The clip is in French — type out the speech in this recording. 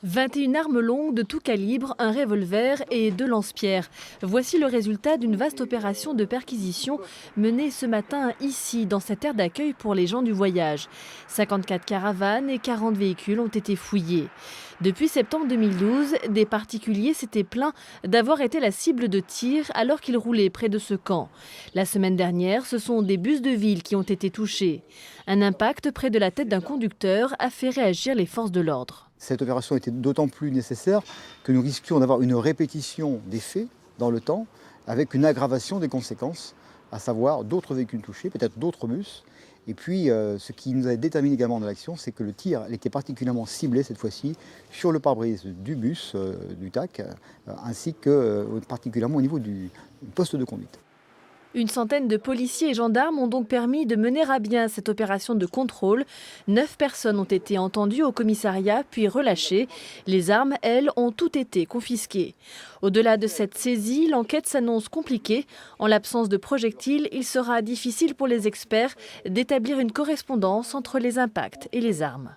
21 armes longues de tout calibre, un revolver et 2 lance-pierres. Voici le résultat d'une vaste opération de perquisition menée ce matin ici, dans cette aire d'accueil pour les gens du voyage. 54 caravanes et 40 véhicules ont été fouillés. Depuis septembre 2012, des particuliers s'étaient plaints d'avoir été la cible de tirs alors qu'ils roulaient près de ce camp. La semaine dernière, ce sont des bus de ville qui ont été touchés. Un impact près de la tête d'un conducteur a fait réagir les forces de l'ordre. Cette opération était d'autant plus nécessaire que nous risquions d'avoir une répétition des faits dans le temps avec une aggravation des conséquences, à savoir d'autres véhicules touchés, peut-être d'autres bus. Et puis ce qui nous a déterminé également dans l'action, c'est que le tir était particulièrement ciblé cette fois-ci sur le pare-brise du bus, du TAC, ainsi que particulièrement au niveau du poste de conduite. Une centaine de policiers et gendarmes ont donc permis de mener à bien cette opération de contrôle. 9 personnes ont été entendues au commissariat puis relâchées. Les armes, elles, ont toutes été confisquées. Au-delà de cette saisie, l'enquête s'annonce compliquée. En l'absence de projectiles, il sera difficile pour les experts d'établir une correspondance entre les impacts et les armes.